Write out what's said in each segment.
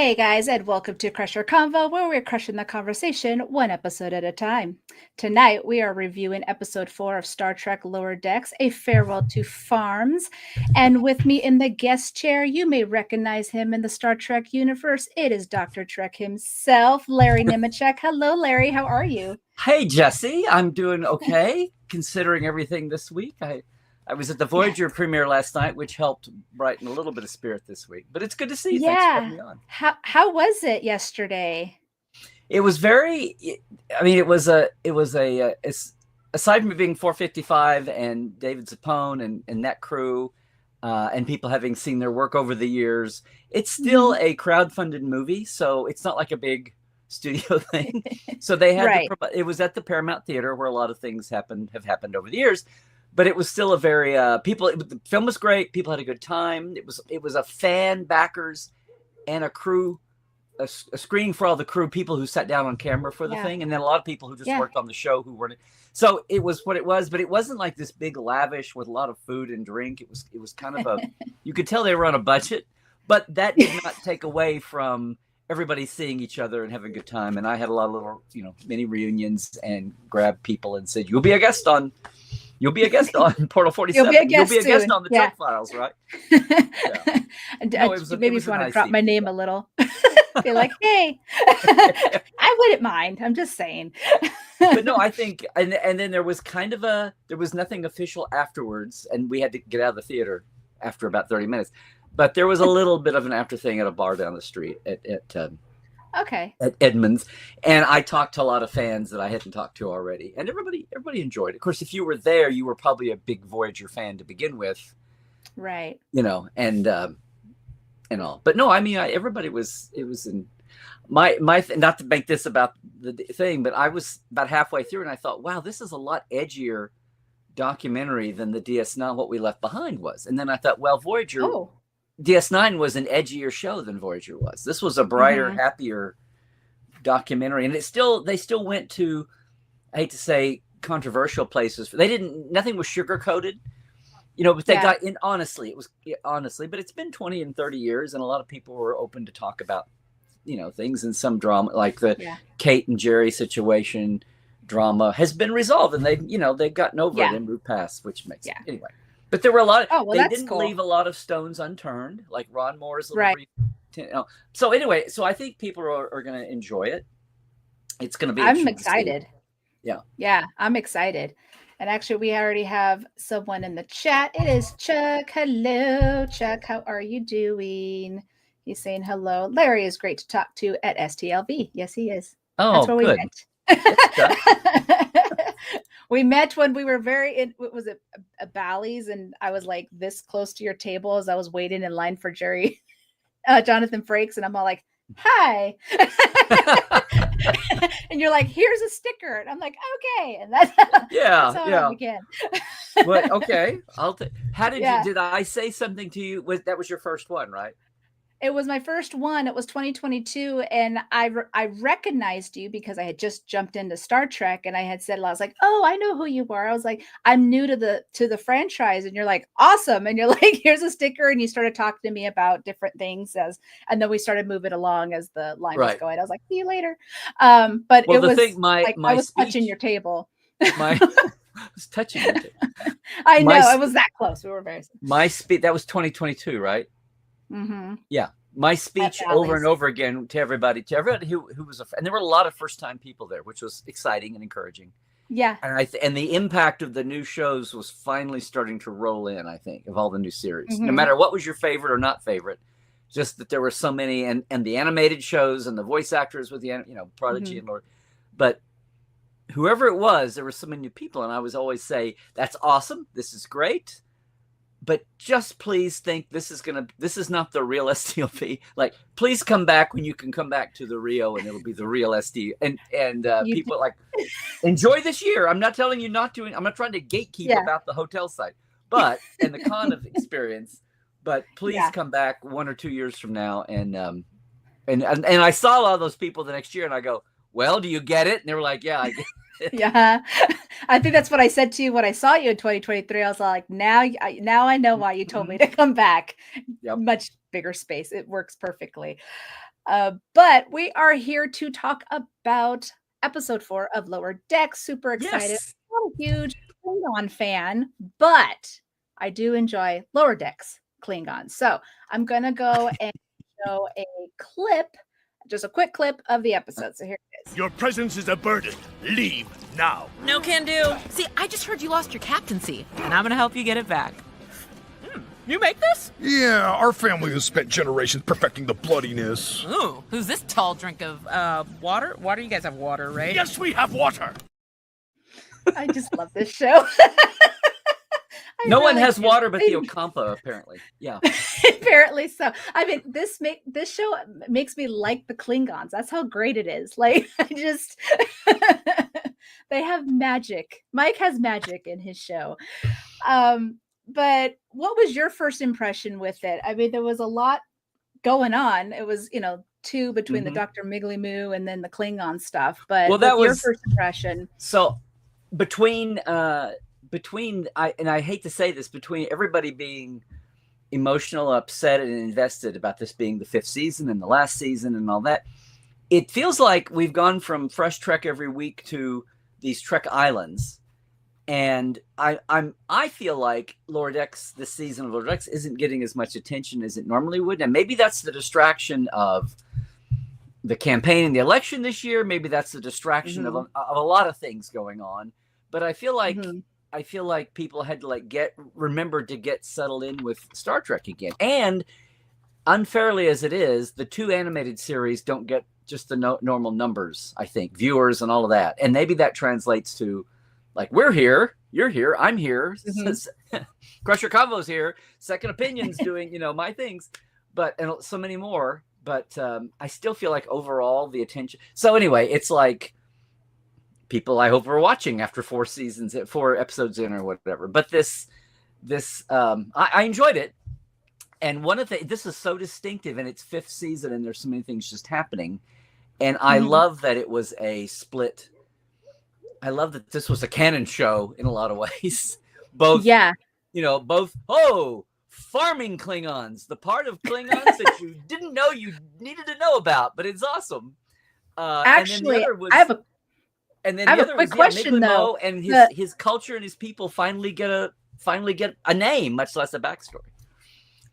Hey guys, and welcome to Crusher Convo, where we're crushing the conversation one episode at a time. Tonight, we are reviewing episode 4 of Star Trek Lower Decks, A Farewell to Farms. And with me in the guest chair, you may recognize him in the Star Trek universe. It is Dr. Trek himself, Larry Nemecek. Hello, Larry. How are you? Hey, Jesse. I'm doing okay, considering everything this week. I was at the Voyager premiere last night, which helped brighten a little bit of spirit this week. But it's good to see you. Thanks for having me on. How was it yesterday? It was very. I mean, it was aside from it being 455 and David Zappone and that crew, and people having seen their work over the years, it's still a crowd-funded movie, so it's not like a big studio thing. So they had it was at the Paramount Theater, where a lot of things have happened over the years. But it was still a very the film was great. People had a good time. It was a fan, backers, and a crew, a screening for all the crew, people who sat down on camera for the thing, and then a lot of people who just worked on the show who weren't. So it was what it was, but it wasn't like this big lavish with a lot of food and drink. It was kind of you could tell they were on a budget, but that did not take away from everybody seeing each other and having a good time. And I had a lot of little mini reunions and grabbed people and said, You'll be a guest on Portal 47. You'll be a guest on the Trek Files, right? Maybe if you want to drop my name a little. Be like, hey, I wouldn't mind. I'm just saying. But no, I think, and then there was there was nothing official afterwards, and we had to get out of the theater after about 30 minutes. But there was a little bit of an after thing at a bar down the street at Edmonds, and I talked to a lot of fans that I hadn't talked to already, and everybody enjoyed it. Of course, if you were there, you were probably a big Voyager fan to begin with, right? And all. But no, I mean, everybody was. It was in my not to make this about the thing, but I was about halfway through, and I thought, wow, this is a lot edgier documentary than the DS9 What We Left Behind was. And then I thought, well, Voyager. Oh. DS9 was an edgier show than Voyager was. This was a brighter, happier documentary, and they still went to, I hate to say, controversial places. Nothing was sugar coated, but they got in. Honestly, but it's been 20 and 30 years, and a lot of people were open to talk about, things, and some drama, like the Kate and Jerry situation drama has been resolved, and they've gotten over it and moved past, which makes it anyway. But there were a lot of, they didn't leave a lot of stones unturned, like Ron Moore's little brief. So anyway, I think people are going to enjoy it. It's going to be. I'm excited. Yeah, I'm excited. And actually, we already have someone in the chat. It is Chuck. Hello, Chuck. How are you doing? He's saying hello. Larry is great to talk to at STLV. Yes, he is. Oh, that's where good. We met. We met when we were was it a Bally's, and I was like this close to your table as I was waiting in line for Jerry, Jonathan Frakes, and I'm all like, hi. And you're like, here's a sticker. And I'm like, okay. And that's how I began. Well, okay. How did you, did I say something to you? That was your first one, right? It was my first one. It was 2022, and I recognized you because I had just jumped into Star Trek, and I had said, I was like, "Oh, I know who you are." I was like, "I'm new to the franchise," and you're like, "Awesome!" And you're like, "Here's a sticker," and you started talking to me about different things and then we started moving along as the line was going. I was like, "See you later." But it was I was touching your table. I was touching your table. I know it was that close. We were very. My speech, that was 2022, right? Mm-hmm. Yeah, my speech over and over again to everybody who was and there were a lot of first-time people there, which was exciting and encouraging. Yeah, and the impact of the new shows was finally starting to roll in. I think of all the new series, no matter what was your favorite or not favorite, just that there were so many, and the animated shows and the voice actors with the Prodigy and Lord, but whoever it was, there were so many new people, and I was always say, "That's awesome, this is great." But just please think this is not the real STLV. Like, please come back when you can come back to the Rio, and it'll be the real SD. And people like, enjoy this year. I'm not telling you not to. I'm not trying to gatekeep about the hotel site, but and the con of experience. But please come back 1 or 2 years from now. And I saw a lot of those people the next year, and I go, well, do you get it? And they were like, yeah, I get it. Yeah, I think that's what I said to you when I saw you in 2023. I was like, now I know why you told me to come back. Yep. Much bigger space. It works perfectly. But we are here to talk about episode 4 of Lower Decks. Super excited. Yes. I'm not a huge Klingon fan, but I do enjoy Lower Decks Klingon. So I'm going to go and show a clip, just a quick clip of the episode. So here it is. Your presence is a burden. Leave now. No can do. See, I just heard you lost your captaincy, and I'm gonna help you get it back. You make this? Yeah, our family has spent generations perfecting the bloodiness. Ooh, who's this tall drink of water? Water? You guys have water, right? Yes, we have water. I just love this show. No one has water but the Ocampa, apparently. Yeah. Apparently so. I mean, this show makes me like the Klingons. That's how great it is. Like, I just they have magic. Mike has magic in his show. But what was your first impression with it? I mean, there was a lot going on. It was, two between the Dr. Migleemo and then the Klingon stuff. But that was your first impression. So between I hate to say this, between everybody being emotional, upset, and invested about this being the 5th season and the last season and all that, it feels like we've gone from fresh Trek every week to these Trek islands. And I feel like Lower Decks, this season of Lower Decks, isn't getting as much attention as it normally would. And maybe that's the distraction of the campaign and the election this year. Maybe that's the distraction of a lot of things going on. But I feel like people had to remember to get settled in with Star Trek again. And unfairly as it is, the 2 animated series don't get just the normal numbers, I think, viewers and all of that. And maybe that translates to, like, we're here, you're here, I'm here, Crusher Convo's here, Second Opinion's doing, my things, and so many more. But I still feel like overall the attention. So anyway, it's like people I hope are watching after 4 episodes in or whatever. But I enjoyed it. And this is so distinctive in its 5th season, and there's so many things just happening. And I love that it was a split. I love that this was a canon show in a lot of ways. Both farming Klingons, the part of Klingons that you didn't know you needed to know about, but it's awesome. Actually, I have a quick question though. And his culture and his people finally get a name, much less a backstory.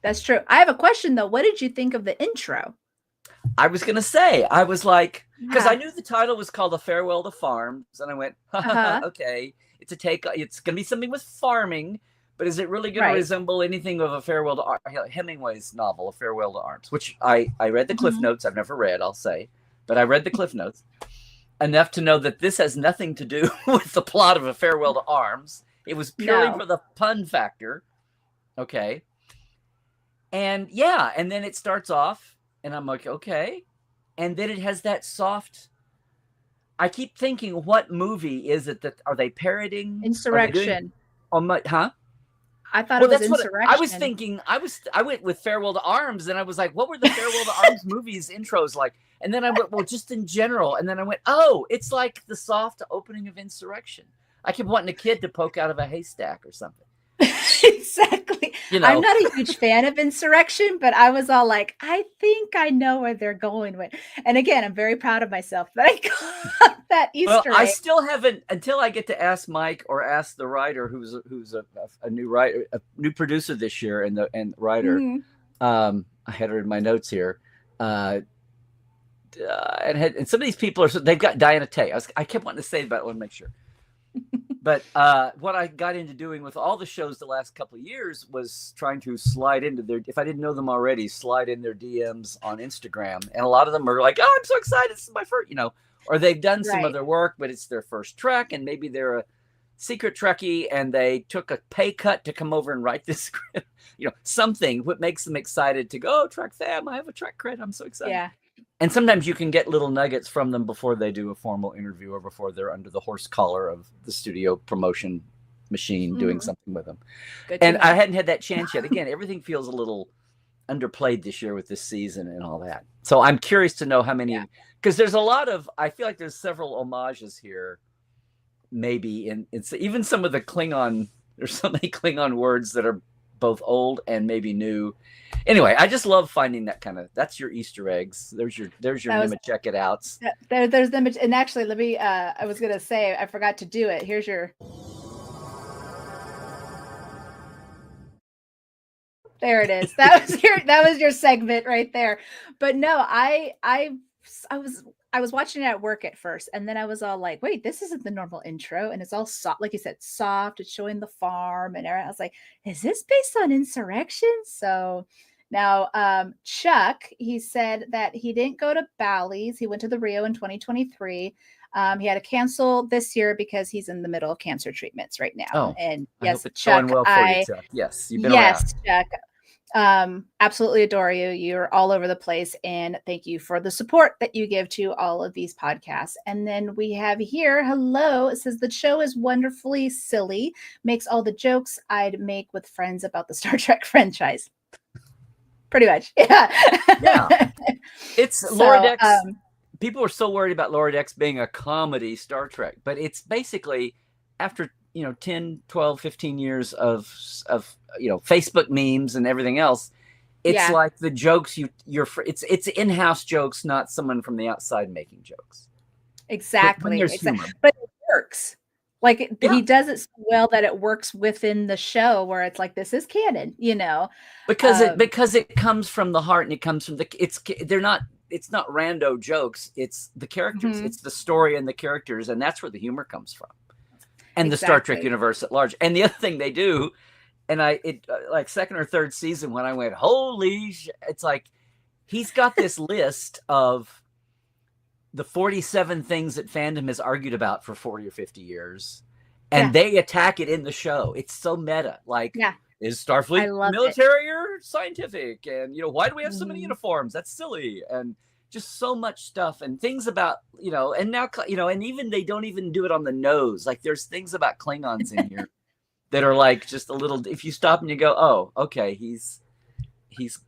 That's true. I have a question though. What did you think of the intro? I was going to say, I was like, because I knew the title was called A Farewell to Farms. And I went, okay, it's going to be something with farming, but is it really going to resemble anything of A Farewell to Hemingway's novel, A Farewell to Arms, which I read the Cliff Notes. I've never read, I'll say, but I read the Cliff Notes enough to know that this has nothing to do with the plot of A Farewell to Arms. It was purely for the pun factor. Okay. And and then it starts off, and I'm like, okay. And then it has that soft. I keep thinking, what movie is it that are they parodying? Insurrection. I thought it was Insurrection. I was thinking. I went with Farewell to Arms, and I was like, what were the Farewell to Arms movies intros like? And then I went, well, just in general. And then I went, oh, it's like the soft opening of Insurrection. I kept wanting a kid to poke out of a haystack or something. Exactly. I'm not a huge fan of Insurrection, but I was all like, I think I know where they're going with. And again, I'm very proud of myself that I got that Easter egg. I still haven't, until I get to ask Mike or ask the writer, who's a new writer, a new producer this year, and writer. I had her in my notes here. And some of these people they've got Diana Tay. I kept wanting to say that, I want to make sure. But what I got into doing with all the shows the last couple of years was trying to slide into if I didn't know them already, slide in their DMs on Instagram. And a lot of them are like, oh, I'm so excited. This is my first, or they've done some other work, but it's their first Trek. And maybe they're a secret Trekkie and they took a pay cut to come over and write this script, something what makes them excited to go, Trek fam, I have a Trek credit. I'm so excited. Yeah. And sometimes you can get little nuggets from them before they do a formal interview or before they're under the horse collar of the studio promotion machine doing something with them. And I hadn't had that chance yet. Again, everything feels a little underplayed this year with this season and all that. So I'm curious to know how many, because there's a lot of, I feel like there's several homages here. Maybe in even some of the Klingon, there's so many Klingon words that are both old and maybe new. Anyway, I just love finding that kind of. That's your Easter eggs. There's your Nemecek it outs. There's them, and actually, let me. I was gonna say I forgot to do it. Here's your. There it is. That was your segment right there. But no, I was watching it at work at first, and then I was all like, wait, this isn't the normal intro, and it's all soft, like you said, soft. It's showing the farm and everything. I was like, is this based on insurrection? So now Chuck, he said that he didn't go to Bally's. He went to the Rio in 2023. He had to cancel this year because he's in the middle of cancer treatments right now. Oh, and I yes, hope it's Chuck, going well for you, Chuck. Yes, you've been yes, around. Chuck. Absolutely adore you. You're all over the place, and thank you for the support that you give to all of these podcasts. And then we have here, hello, it says the show is wonderfully silly, makes all the jokes I'd make with friends about the Star Trek franchise. Pretty much. Yeah. It's So, Lower Decks. People are so worried about Lower Decks being a comedy Star Trek, but it's basically after 10, 12, 15 years of Facebook memes and everything else, it's like the jokes it's in-house jokes, not someone from the outside making jokes. Exactly. Humor. But it works. Like he does it so well that it works within the show where it's like, this is canon, because it comes from the heart, and it comes from it's not rando jokes. It's the characters. Mm-hmm. It's the story and the characters. And that's where the humor comes from. And the Star Trek universe at large. And the other thing they do, and like second or third season when I went, holy it's like, he's got this list of the 47 things that fandom has argued about for 40 or 50 years. And they attack it in the show. It's so meta. Like, is Starfleet military or scientific? And, why do we have so many uniforms? That's silly. And just so much stuff and things about, and now, and even they don't even do it on the nose. Like there's things about Klingons in here that are like just a little, if you stop and you go, oh, okay, he's,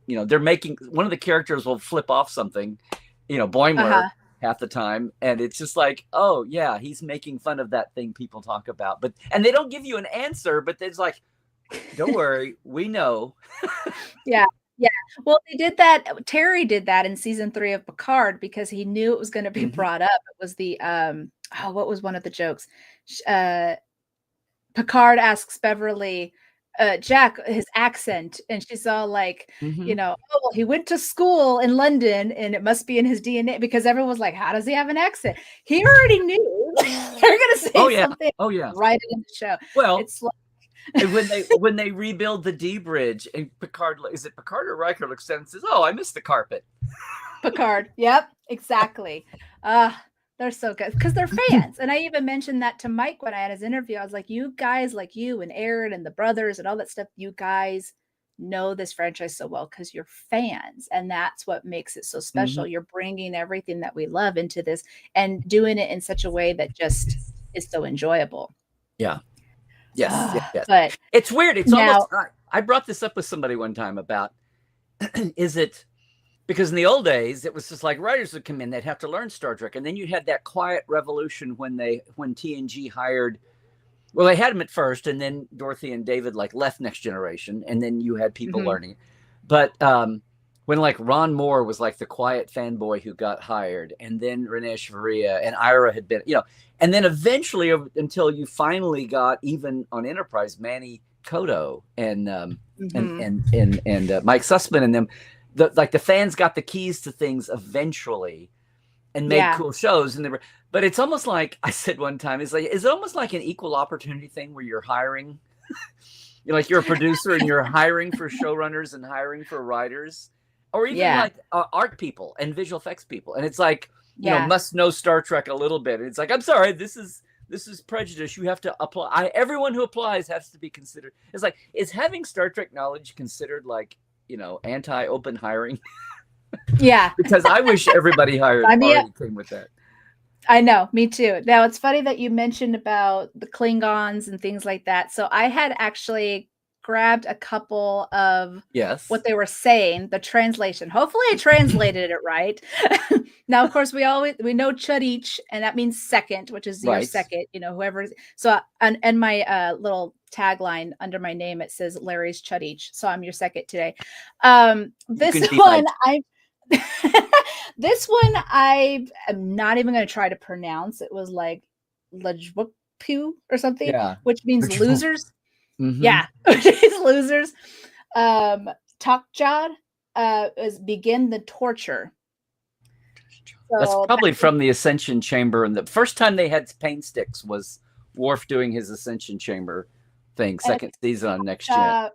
they're making, one of the characters will flip off something, Boimler half the time. And it's just like, oh yeah, he's making fun of that thing people talk about, and they don't give you an answer, but it's like, don't worry, we know. Yeah. Well, they did that. Terry did that in season 3 of Picard because he knew it was going to be brought up. It was the what was one of the jokes? Picard asks Beverly, Jack, his accent, and she's all like, oh, well, he went to school in London, and it must be in his DNA, because everyone was like, how does he have an accent? He already knew they're going to say something. Write it in the show. Well, it's like. And when they rebuild the D bridge, and Picard, is it Picard or Riker looks down and says, "Oh, I missed the carpet." Picard, yep, exactly. They're so good because they're fans, and I even mentioned that to Mike when I had his interview. I was like, "You guys, like you and Aaron and the brothers and all that stuff, you guys know this franchise so well because you're fans, and that's what makes it so special. You're bringing everything that we love into this and doing it in such a way that just is so enjoyable." Yeah. Yes. But it's weird. It's almost, I brought this up with somebody one time about, is it, because in the old days, it was just like writers would come in, they'd have to learn Star Trek. And then you had that quiet revolution when TNG hired, well, they had them at first, and then Dorothy and David left Next Generation. And then you had people learning. But when Ron Moore was the quiet fanboy who got hired, and then Renee Shavaria and Ira had been, and then eventually until you finally got even on Enterprise, Manny Koto and Mike Sussman and them, the fans got the keys to things eventually and made cool shows. And but it's almost like I said one time, is it almost like an equal opportunity thing where you're hiring, you're a producer and you're hiring for showrunners and hiring for writers. Or even art people and visual effects people. And it's like, must know Star Trek a little bit. It's like, I'm sorry, this is prejudice. You have to apply. Everyone who applies has to be considered. It's like, is having Star Trek knowledge considered anti-open hiring? Yeah. Because I wish everybody hired already came with that. I know, me too. Now, it's funny that you mentioned about the Klingons and things like that. So I had actually grabbed a couple of Yes. what they were saying, the translation. Hopefully I translated it right. Now, of course, we know Chudich, and that means second, which is your Right. second, whoever. So, and my little tagline under my name, it says Larry's Chudich. So I'm your second today. This one, this one I am not even going to try to pronounce. It was like Lajwappu or something, which means losers. Yeah, which means losers. Takjad is begin the torture. So that's probably from the Ascension Chamber. And the first time they had pain sticks was Worf doing his Ascension Chamber thing, second season on Next Gen.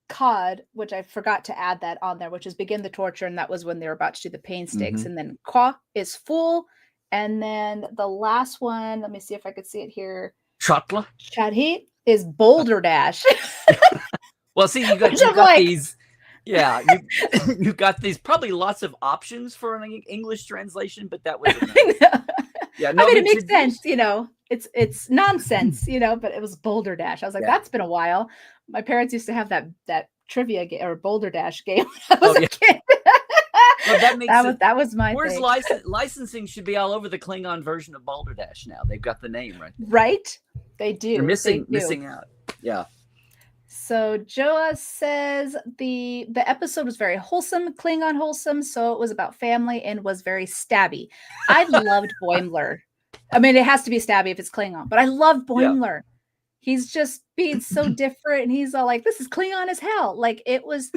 Cod, which I forgot to add that on there, which is begin the torture, and that was when they were about to do the pain sticks. And then Kwa is full, and then the last one, let me see if I could see it here. Chotla? Chadhi is Boulder Dash. Well, see, you got these. Yeah, you got these probably lots of options for an English translation, but that was yeah. No, I mean, it makes sense, It's nonsense, but it was Boulder Dash. I was like, that's been a while. My parents used to have that trivia game or Boulder Dash game when I was a kid. Well, that was my Where's thing. Licensing should be all over the Klingon version of Boulder Dash now. They've got the name right. Right? They do. You're missing out. Yeah. So Joa says the episode was very wholesome, Klingon wholesome, so it was about family and was very stabby. I loved Boimler. I mean, it has to be stabby if it's Klingon, but I loved Boimler. Yeah. He's just being so different, and he's all like, "This is Klingon as hell." Like he was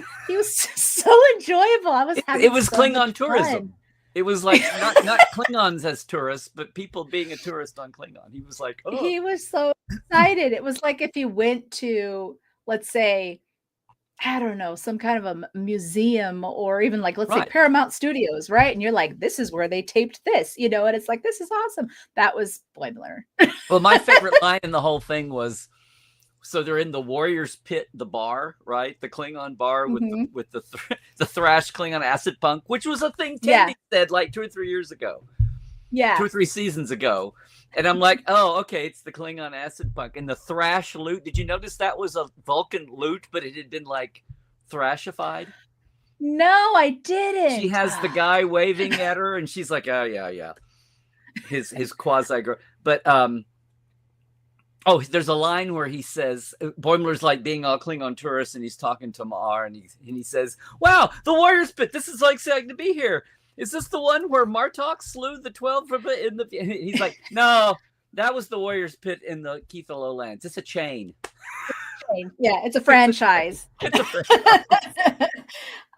so enjoyable. I was having it was so Klingon tourism. It was like not Klingons as tourists, but people being a tourist on Klingon. He was like, oh. He was so excited. It was like if he went to, let's say, I don't know, some kind of a museum, or even like, let's say Paramount Studios, right? And you're like, this is where they taped this, and it's like, this is awesome. That was Boimler. Well, my favorite line in the whole thing was, so they're in the Warriors Pit, the bar, right? The Klingon bar with the thrash Klingon acid punk, which was a thing Tandy said like 2 or 3 years ago. Yeah. 2 or 3 seasons ago. And I'm like, oh, okay, it's the Klingon acid punk. And the thrash loot, did you notice that was a Vulcan loot, but it had been like thrashified? No, I didn't. She has the guy waving at her, and she's like, oh, yeah. His quasi-girl. But, there's a line where he says, Boimler's like being all Klingon tourist, and he's talking to Ma'ar, and he says, wow, the Warriors Pit, this is like exciting to be here. Is this the one where Martok slew the 12 in the? He's like, no, that was the Warriors Pit in the Keitha Lowlands. It's a chain. Yeah, it's a franchise.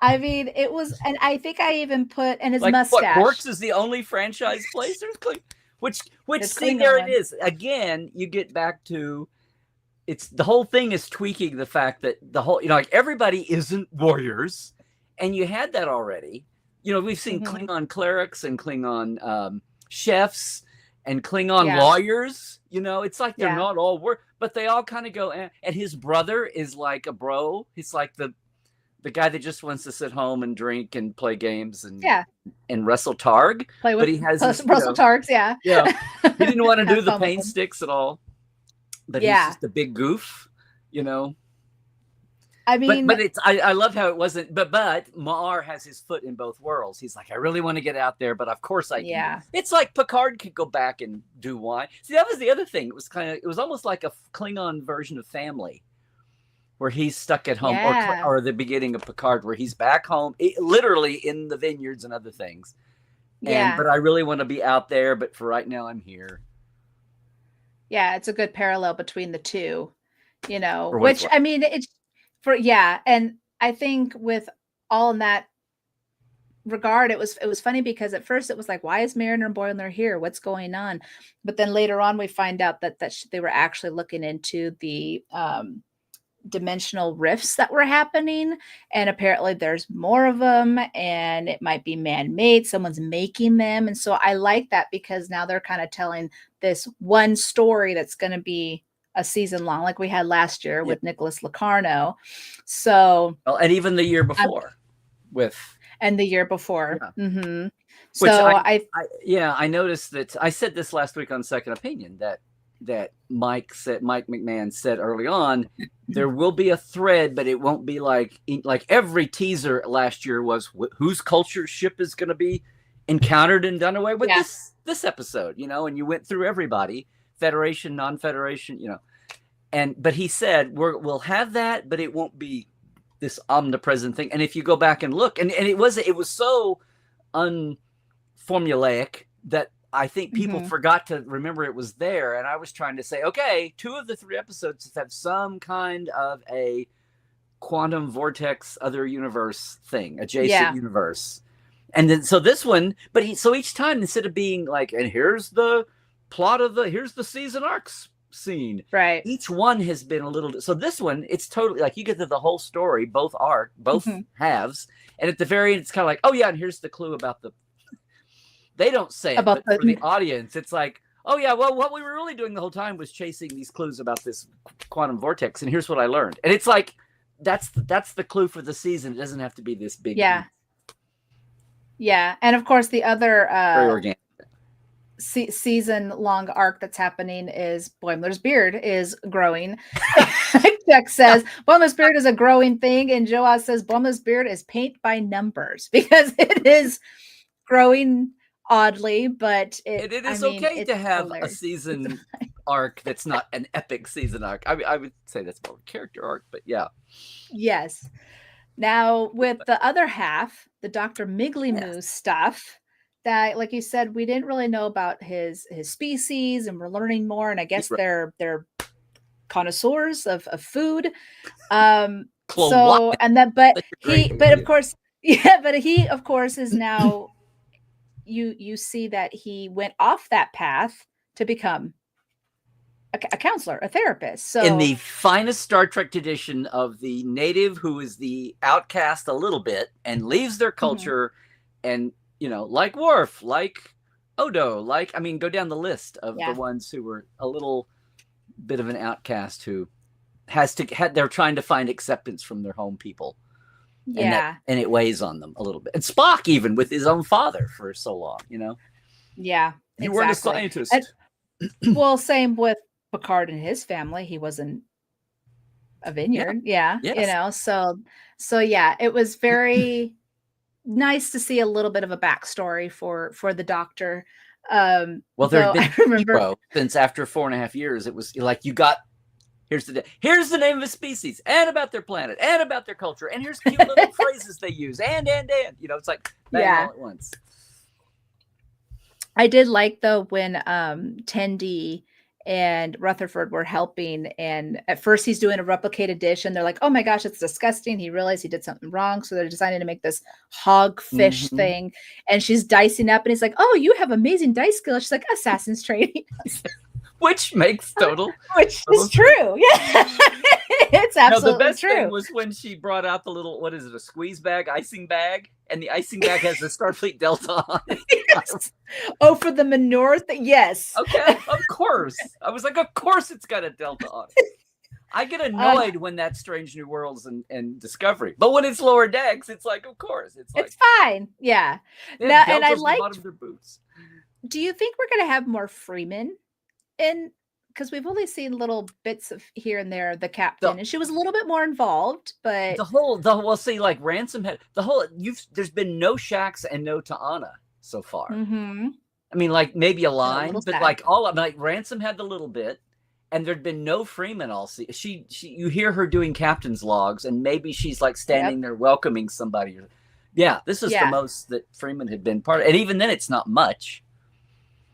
I mean, it was, and I think I even put, and his mustache. What, Quarks is the only franchise place? Which see, there it is. Again, you get back to, it's the whole thing is tweaking the fact that the whole, like everybody isn't warriors, and you had that already. We've seen Klingon clerics and Klingon chefs and Klingon lawyers. It's like they're not all but they all kind of go. And his brother is like a bro. He's like the guy that just wants to sit home and drink and play games and wrestle Targ. But he has Russell Targs. Yeah. He didn't want to do the pain sticks at all. But he's just a big goof. I mean, but it's I love how it wasn't. But Ma'ar has his foot in both worlds. He's like, I really want to get out there, but of course I can. Yeah. It's like Picard could go back and do wine. See, that was the other thing. It was almost like a Klingon version of Family, where he's stuck at home, or the beginning of Picard, where he's back home, literally in the vineyards and other things. But I really want to be out there, but for right now, I'm here. Yeah, it's a good parallel between the two, which I mean, it's. And I think with all in that regard, it was funny because at first it was like, why is Mariner and Boimler here? What's going on? But then later on, we find out that they were actually looking into the dimensional rifts that were happening, and apparently there's more of them, and it might be man-made. Someone's making them, and so I like that because now they're kind of telling this one story that's going to be a season long, like we had last year with Nicholas Locarno. So, and even the year before, and the year before. Yeah. Mm-hmm. Which so I noticed that I said this last week on Second Opinion that Mike McMahon said early on, there will be a thread, but it won't be like every teaser last year was whose culture ship is going to be encountered and done away with this episode, and you went through everybody, Federation, non-Federation, but he said we'll have that, but it won't be this omnipresent thing. And if you go back and look, and it was so unformulaic that I think people forgot to remember it was there. And I was trying to say, okay, 2 of the 3 episodes have some kind of a quantum vortex, other universe thing, adjacent universe. And then, so this one, so each time, instead of being like, and here's the plot here's the season arcs scene. Right. Each one has been a little, so this one, it's totally like you get to the whole story, both halves. And at the very end, it's kind of like, oh yeah, and here's the clue about they don't say it, but for the audience, it's like, oh yeah, well, what we were really doing the whole time was chasing these clues about this quantum vortex, and here's what I learned. And it's like, that's the clue for the season. It doesn't have to be this big. Yeah. Yeah. And of course, the other very organic season-long arc that's happening is Boimler's beard is growing. Chuck says Boimler's beard is a growing thing, and Joaz says Boimler's beard is paint by numbers because it is growing oddly, but it is okay to have a season arc that's not an epic season arc. I would say that's more a character arc, but yeah. Yes. Now with the other half, the Dr. Migleemo stuff that, like you said, we didn't really know about his species, and we're learning more. And I guess they're connoisseurs of food. So and that, but of course is now. You see that he went off that path to become a counselor, a therapist. So in the finest Star Trek tradition of the native who is the outcast a little bit and leaves their culture, and like Worf, like Odo, go down the list of the ones who were a little bit of an outcast who they're trying to find acceptance from their home people. And it weighs on them a little bit. And Spock, even with his own father for so long, Yeah. You weren't a scientist. Well, same with Picard and his family. He wasn't a vineyard. Yeah. Yes. So yeah, it was very nice to see a little bit of a backstory for the Doctor. Well, I remember since after 4.5 years, it was like you got. Here's the name of a species, and about their planet, and about their culture, and here's cute little phrases they use, and it's like all at once. I did like though when Tendi and Rutherford were helping, and at first he's doing a replicated dish, and they're like, "Oh my gosh, it's disgusting." He realized he did something wrong, so they're deciding to make this hogfish thing, and she's dicing up, and he's like, "Oh, you have amazing dice skills." She's like, "Assassin's training." Which makes which is true. Yeah. It's absolutely the best true. thing was when she brought out the little, what is it, a squeeze bag, icing bag, and the icing bag has the Starfleet Delta on it. Yes. Oh, for the manure thing? Yes. Okay, of course. I was like, of course it's got a Delta on it. I get annoyed when that's Strange New Worlds and Discovery, but when it's Lower Decks, it's like, of course, it's fine. Yeah. Now, and I like. Their boots. Do you think we're going to have more Freeman? Because we've only seen little bits of here and there, the captain, and she was a little bit more involved, but like Ransom had there's been no Shax and no Ta'ana so far. Mm-hmm. I mean, like maybe a line, but sad. Like Ransom had the little bit, and there'd been no Freeman all see. She you hear her doing captain's logs, and maybe she's like standing there welcoming somebody. Yeah, this is the most that Freeman had been part of, and even then, it's not much.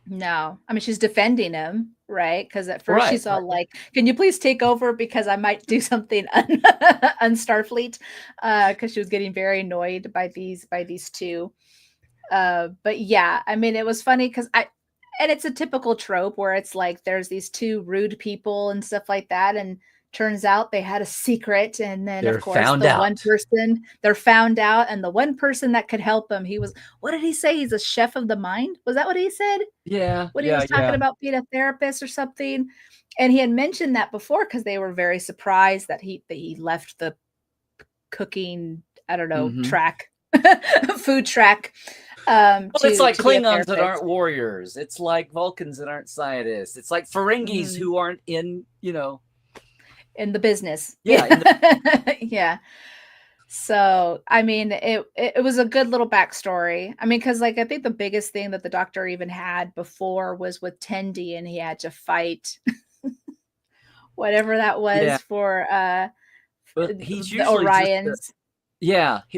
No, I mean, she's defending him, right? Because at first she's all like, "Can you please take over because I might do something Starfleet?" Because she was getting very annoyed by these two. But yeah, I mean, it was funny because and it's a typical trope where it's like there's these two rude people and stuff like that, and turns out they had a secret, and then of course they're found out, and the one person that could help them, what did he say? He's a chef of the mind. Was that what he said? Yeah. When he was talking about being a therapist or something, and he had mentioned that before because they were very surprised that he left the cooking, I don't know, track, food track. Well, it's like to be a Klingons that therapist. aren't warriors. It's like Vulcans that aren't scientists. It's like Ferengis who aren't in, in the business. Yeah. Yeah. So, I mean, it was a good little backstory. I mean, because like I think the biggest thing that the Doctor even had before was with Tendi, and he had to fight whatever that was Yeah. for But he's the usually Orions.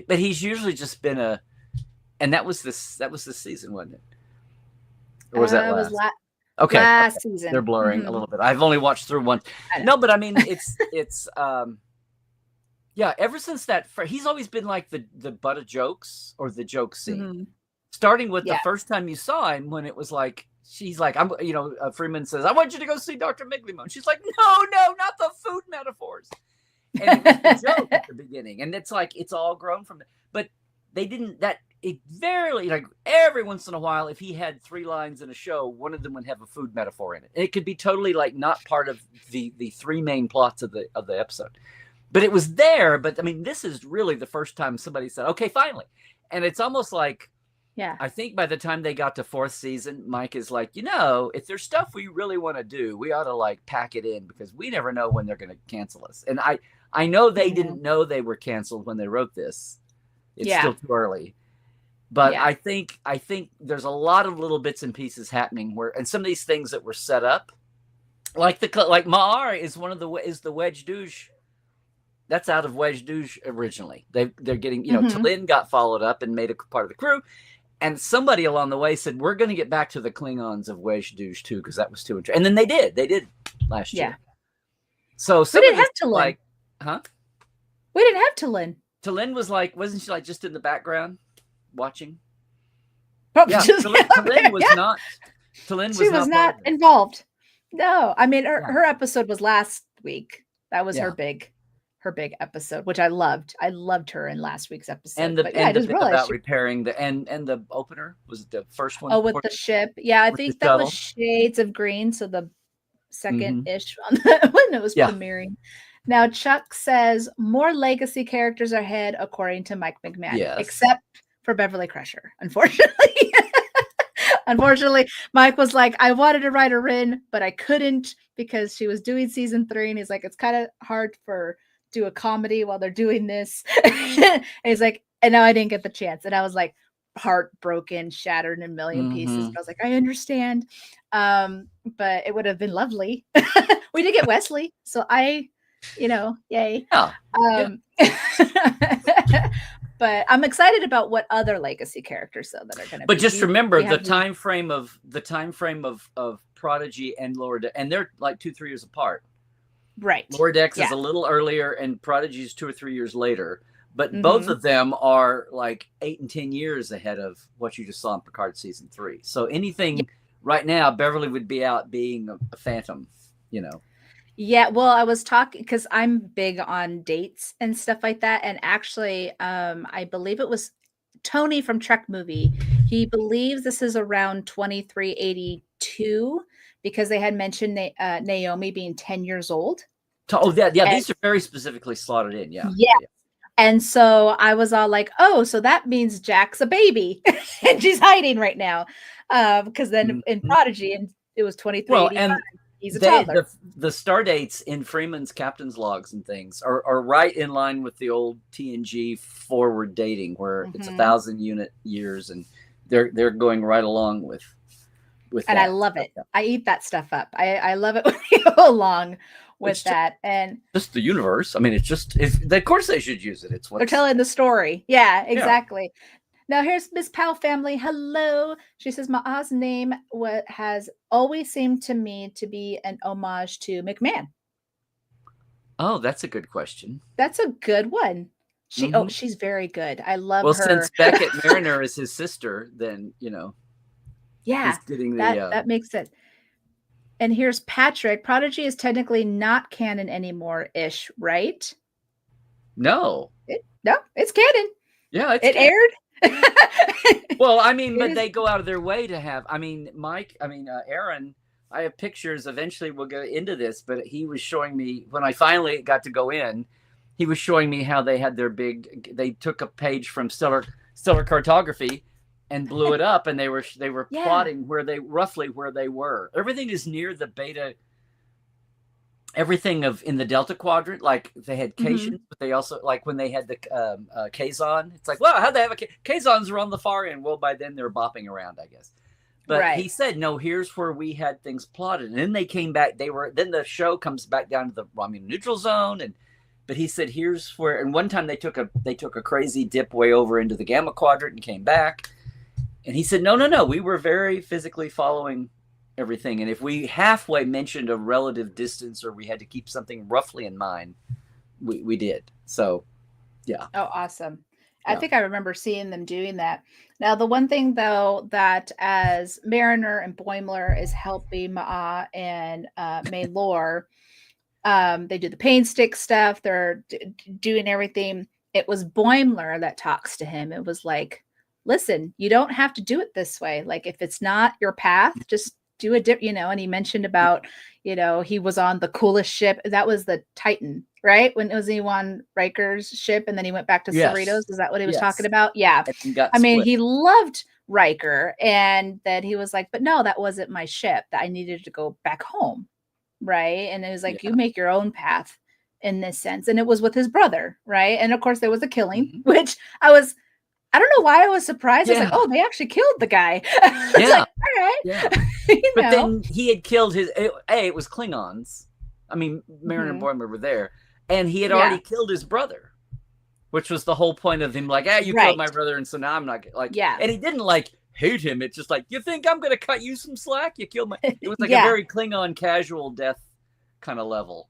but he's usually just been and that was the season, wasn't it? Or was that It was last? Okay. last season. They're blurring Mhm. a little bit. I've only watched through one. I know. No, but I mean, it's yeah. Ever since that, he's always been like the butt of jokes or the joke scene. Mhm. Starting with the Yeah. first time you saw him, when it was like she's like, Freeman says, "I want you to go see Dr. Migleemo," and she's like, "No, not the food metaphors." And it was the joke at the beginning, and it's like it's all grown from it. But they didn't that. It rarely, like every once in a while, if he had 3 lines in a show, one of them would have a food metaphor in it. And it could be totally like not part of the 3 main plots of the episode, but it was there. But I mean, this is really the first time somebody said, "Okay, finally," and it's almost like, Yeah. I think by the time they got to 4th season, Mike is like, if there's stuff we really want to do, we ought to like pack it in because we never know when they're going to cancel us. And I know they didn't know they were canceled when they wrote this. It's still too early. But I think there's a lot of little bits and pieces happening and some of these things that were set up, like Ma'ar is the Wedge douche. That's out of Wedge douche originally. They're getting T'Lyn got followed up and made a part of the crew, and somebody along the way said we're going to get back to the Klingons of Wedge douche too because that was too interesting. And then they did last year. Yeah. So we didn't have T'Lyn. Like, huh? We didn't have T'Lyn. T'Lyn was like, wasn't she like just in the background? Watching. Yeah, T'Lyn was not. She was not involved. No, I mean her episode was last week. That was her big episode, which I loved. I loved her in last week's episode. And the bit about repairing and the opener was the first one. Oh, with the ship. Yeah, I think that was Shades of Green. So the second-ish on when it was premiering. Now, Chuck says more legacy characters ahead, according to Mike McMahon, except for Beverly Crusher, unfortunately. Unfortunately, Mike was like, I wanted to write her in, but I couldn't because she was doing season 3. And he's like, it's kind of hard do a comedy while they're doing this. And he's like, and now I didn't get the chance. And I was like, heartbroken, shattered in a million pieces. But I was like, I understand. But it would have been lovely. We did get Wesley. So yay. Yeah. But I'm excited about what other legacy characters though that are going to. But just remember the time frame of Prodigy and Lower Decks, and they're like 2-3 years apart. Right. Lower Decks is a little earlier, and Prodigy is 2 or 3 years later. But both of them are like 8 and 10 years ahead of what you just saw in Picard season 3. So anything right now, Beverly would be out being a phantom, Yeah, well, I was talking because I'm big on dates and stuff like that. And actually, I believe it was Tony from Trek Movie. He believes this is around 2382 because they had mentioned Naomi being 10 years old. Oh, these are very specifically slotted in. Yeah. And so I was all like, oh, so that means Jack's a baby and she's hiding right now. Because then in Prodigy, and it was 2385. Well, and he's a toddler. The star dates in Freeman's captain's logs and things are right in line with the old TNG forward dating, where it's 1,000 years, and they're going right along with. And that. I love it. I eat that stuff up. I love it when you go along with that. And just the universe. I mean, of course they should use it. It's what they're telling the story. Yeah, exactly. Yeah. Now here's Miss Powell family. Hello. She says, Ma'a's name has always seemed to me to be an homage to McMahon. Oh, that's a good question. That's a good one. She's very good. I love her. Well, since Beckett Mariner is his sister, then, yeah, that makes sense. And here's Patrick. Prodigy is technically not canon anymore-ish, right? No. It's canon. Yeah, it aired. Well, I mean, but they go out of their way to have. I mean, Aaron. I have pictures. Eventually, we'll go into this, but he was showing me when I finally got to go in. He was showing me how they had their big. They took a page from Stellar Cartography, and blew it up, and they were Yeah. plotting roughly where they were. Everything is near the beta. Everything in the Delta Quadrant, like they had Cations, but they also, like when they had the Kazon, it's like, well, how'd they have Kazons are on the far end? Well, by then they're bopping around, I guess. But he said, no, here's where we had things plotted. And then they came back. Then the show comes back down to the Romulan neutral zone. But he said, here's where, and one time they took a crazy dip way over into the Gamma Quadrant and came back. And he said, no, we were very physically following everything. And if we halfway mentioned a relative distance or we had to keep something roughly in mind, we did. So, yeah. Oh, awesome. I think I remember seeing them doing that. Now, the one thing, though, that as Mariner and Boimler is helping Ma'a and Maylor, they do the pain stick stuff. They're doing everything. It was Boimler that talks to him. It was like, listen, you don't have to do it this way. Like, if it's not your path, just do a dip, and he mentioned about, he was on the coolest ship. That was the Titan, right? When it was he on Riker's ship and then he went back to Cerritos. Is that what he was talking about? Yeah. I mean, he loved Riker, and then he was like, but no, that wasn't my ship, that I needed to go back home. Right. And it was like, you make your own path in this sense. And it was with his brother. Right. And of course there was a killing, which I don't know why I was surprised. I was like, oh, they actually killed the guy. Yeah. Like, all right. Yeah. But then he had killed it was Klingons. I mean, Mariner and Boimler were there. And he had already killed his brother, which was the whole point of him, like, you killed my brother, and so now I'm not, like, and he didn't, like, hate him. It's just like, you think I'm going to cut you some slack? You killed my, it was like a very Klingon casual death kind of level,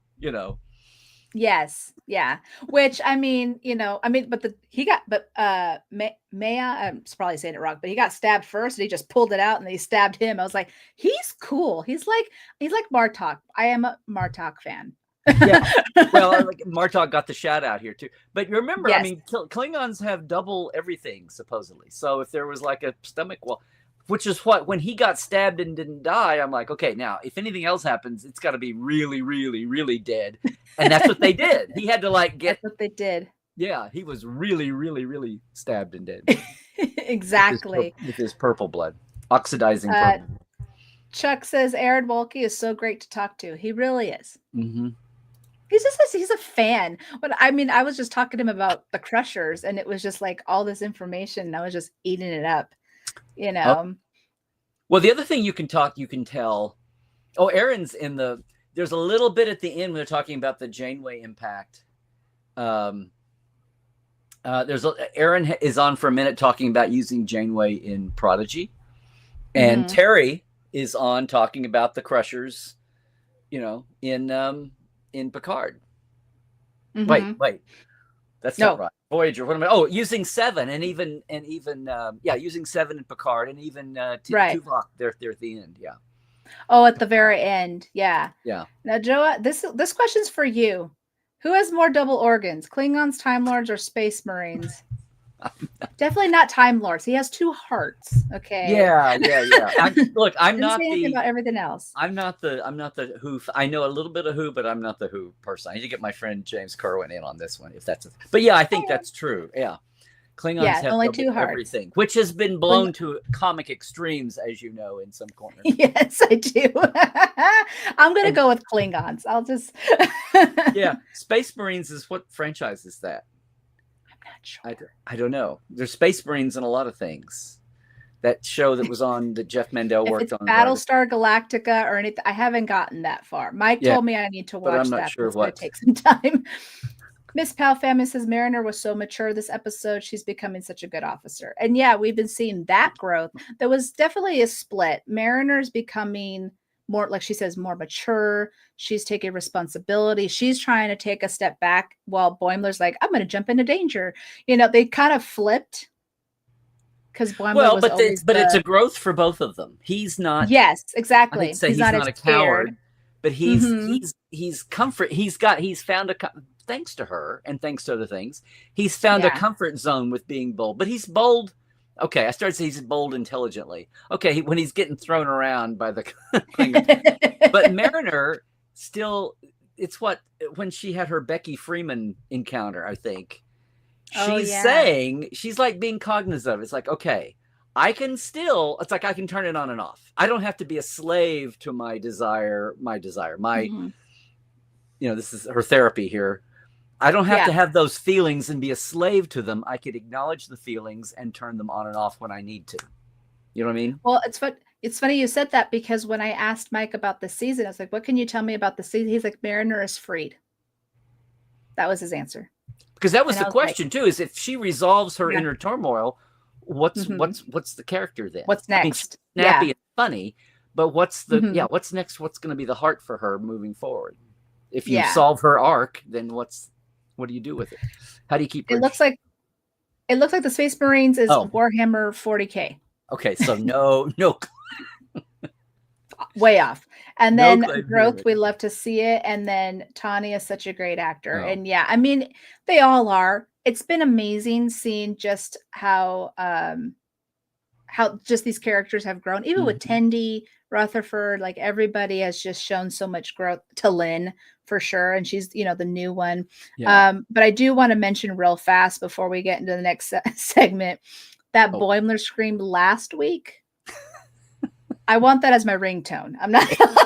Yes. Yeah. Which, I mean, but Maya, I'm probably saying it wrong, but he got stabbed first and he just pulled it out and they stabbed him. I was like, he's cool. He's like Martok. I am a Martok fan. Yeah. Well, like Martok got the shout out here too. But remember, I mean, Klingons have double everything supposedly. So if there was like a stomach, which is when he got stabbed and didn't die, I'm like, okay, now if anything else happens, it's got to be really, really, really dead. And that's what they did. He had to that's what they did. Yeah, he was really, really, really stabbed and dead. Exactly. With his purple blood, oxidizing purple. Chuck says Aaron Wolke is so great to talk to. He really is. Mm-hmm. He's a fan. But I mean, I was just talking to him about the Crushers, and it was just like all this information, and I was just eating it up. Well, the other thing you can tell. Oh, Aaron's there's a little bit at the end when they're talking about the Janeway impact. Aaron is on for a minute talking about using Janeway in Prodigy, and Terry is on talking about the Crushers, in Picard. Wait, that's not right. Voyager. What am I? Oh, using Seven and even using Seven in Picard and even Tuvok. They're at the end. Yeah. Oh, at the very end. Yeah. Yeah. Now, Joa, this question's for you. Who has more double organs, Klingons, Time Lords, or Space Marines? Definitely not Time Lords. He has two hearts. Okay. Yeah. I'm not about everything else. I'm not the Who. I know a little bit of Who, but I'm not the Who person. I need to get my friend James Kerwin in on this one, if that's. But yeah, I think that's true. Yeah. Klingons have only two hearts. Everything, which has been blown to comic extremes, as you know, in some corners. Yes, I do. I'm going to go with Klingons. I'll just. Yeah. Space Marines is what franchise is that? Sure. I don't know. There's Space Marines in a lot of things. That show that was on that Jeff Mandel worked on. Battlestar Galactica or anything. I haven't gotten that far. Mike told me I need to watch I'm not that. Sure it's going to take some time. Miss Pal Family says Mariner was so mature this episode. She's becoming such a good officer. And yeah, we've been seeing that growth. There was definitely a split. Mariner's becoming more, like she says, more mature. She's taking responsibility. She's trying to take a step back while Boimler's like, I'm going to jump into danger. They kind of flipped because Boimler but it's a growth for both of them. He's not. Yes, exactly. He's not a coward, but he's comfort. He's found thanks to her and thanks to other things, he's found a comfort zone with being bold. But he's bold. Okay, I started to say he's bold intelligently. Okay, when he's getting thrown around by the but Mariner still, it's when she had her Becky Freeman encounter, I think. She's saying, she's like being cognizant of it. It's like, okay, I can still, it's like I can turn it on and off. I don't have to be a slave to my desire, Mhm. this is her therapy here. I don't have Yeah. to have those feelings and be a slave to them. I could acknowledge the feelings and turn them on and off when I need to. You know what I mean? Well, it's funny you said that because when I asked Mike about the season, I was like, "What can you tell me about the season?" He's like, "Mariner is freed." That was his answer. Because that was And the I was like, question too, is if she resolves her Yeah. inner turmoil, what's Mhm. the character then? What's I mean, she's next? snappy Yeah. and funny, but what's Mhm. what's next? What's going to be the heart for her moving forward? If you Yeah. solve her arc, then what do you do with it? How do you keep her? It looks like the Space Marines is Oh. Warhammer 40K. Okay, so no Way off. And No then claim to Growth, fame. we love to see it. And then Tanya is such a great actor. Oh. And yeah, I mean, they all are. It's been amazing seeing just how just these characters have grown. Even with Tendi, Rutherford, like everybody has just shown so much growth. To Lynn, for sure. And she's, the new one. Yeah. But I do want to mention real fast before we get into the next segment that Oh. Boimler screamed last week. I want that as my ringtone. I'm not gonna lie.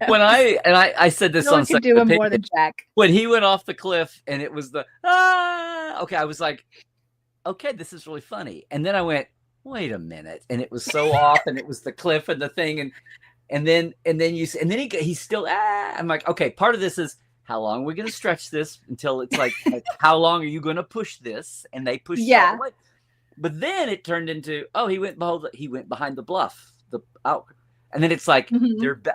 When I said this No one on can Second do him more Opinion, than Jack. when he went off the cliff and it was the okay, I was like, okay, this is really funny. And then I went, wait a minute, and it was so off, and it was the cliff and the thing, and then he's still I'm like, okay, part of this is how long are we going to stretch this until it's like how long are you going to push this? And they pushed it all the way. But then it turned into, he went behind the bluff, and then it's like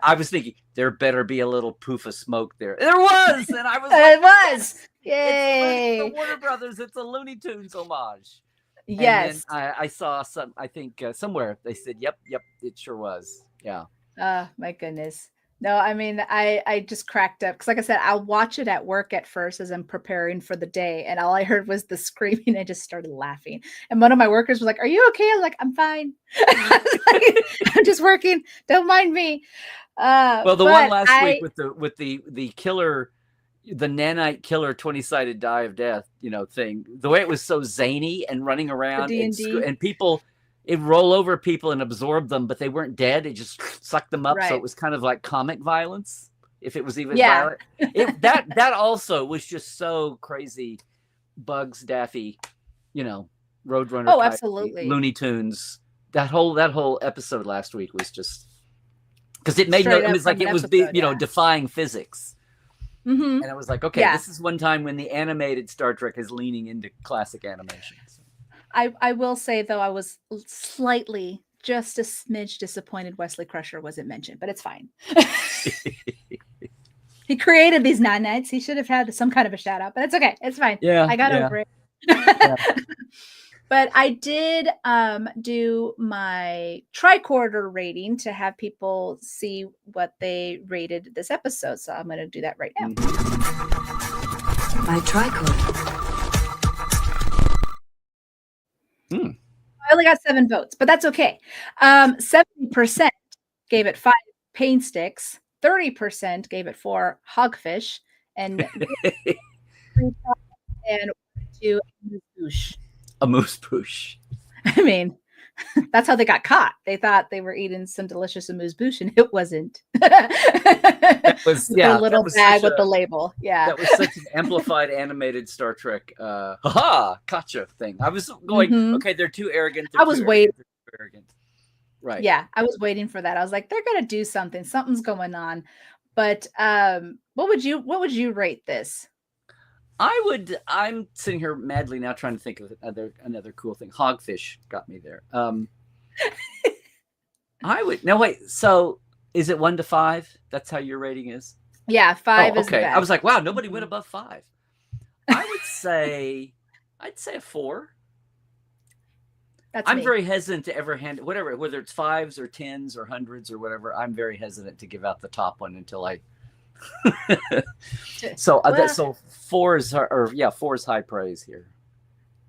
I was thinking there better be a little poof of smoke there. There was, and I was like, it was. Yay! It's the Warner Brothers. It's a Looney Tunes homage. Yes. And then I saw some. I think somewhere they said, "Yep, it sure was." Yeah. My goodness. No, I mean, I just cracked up because, like I said, I'll watch it at work at first as I'm preparing for the day, and all I heard was the screaming. I just started laughing, and one of my workers was like, "Are you okay?" I'm like, "I'm fine. I'm just working. Don't mind me." Well, the one last week with the killer, the nanite killer 20-sided die of death, thing. The way it was so zany and running around and people. It roll over people and absorb them, but they weren't dead. It just sucked them up. Right. So it was kind of like comic violence, if it was even violent. That also was just so crazy. Bugs, Daffy, Roadrunner. Oh, absolutely. Looney Tunes. That whole episode last week was just because it made it's like it was defying physics. Mm-hmm. And I was like, okay, this is one time when the animated Star Trek is leaning into classic animation. I will say, though, I was slightly, just a smidge disappointed Wesley Crusher wasn't mentioned, but it's fine. He created these nanites. He should have had some kind of a shout out, but it's okay. It's fine. Yeah, I got over it. But I did do my tricorder rating to have people see what they rated this episode. So I'm going to do that right now. My tricorder. I only got 7 votes, but that's okay. 70% gave it 5 pain sticks, 30% gave it 4 hogfish, and 2 a moose bouche. I mean, that's how they got caught. They thought they were eating some delicious amuse bouche, and it wasn't. That was a little bag with the label. Yeah, that was such an amplified animated Star Trek gotcha thing. I was going, okay, they're too arrogant. I was waiting. Arrogant. Right. Yeah, I was waiting for that. I was like, they're gonna do something. Something's going on. But what would you rate this? I'm sitting here madly now trying to think of another cool thing. Hogfish got me there. So is it 1 to 5? That's how your rating is? Yeah, 5 is the best. I was like, wow, nobody went above 5. I'd say a 4. I'm very hesitant to ever hand whether it's 5s or 10s or 100s or whatever. I'm very hesitant to give out the top one until I. So 4 is 4 is high praise here.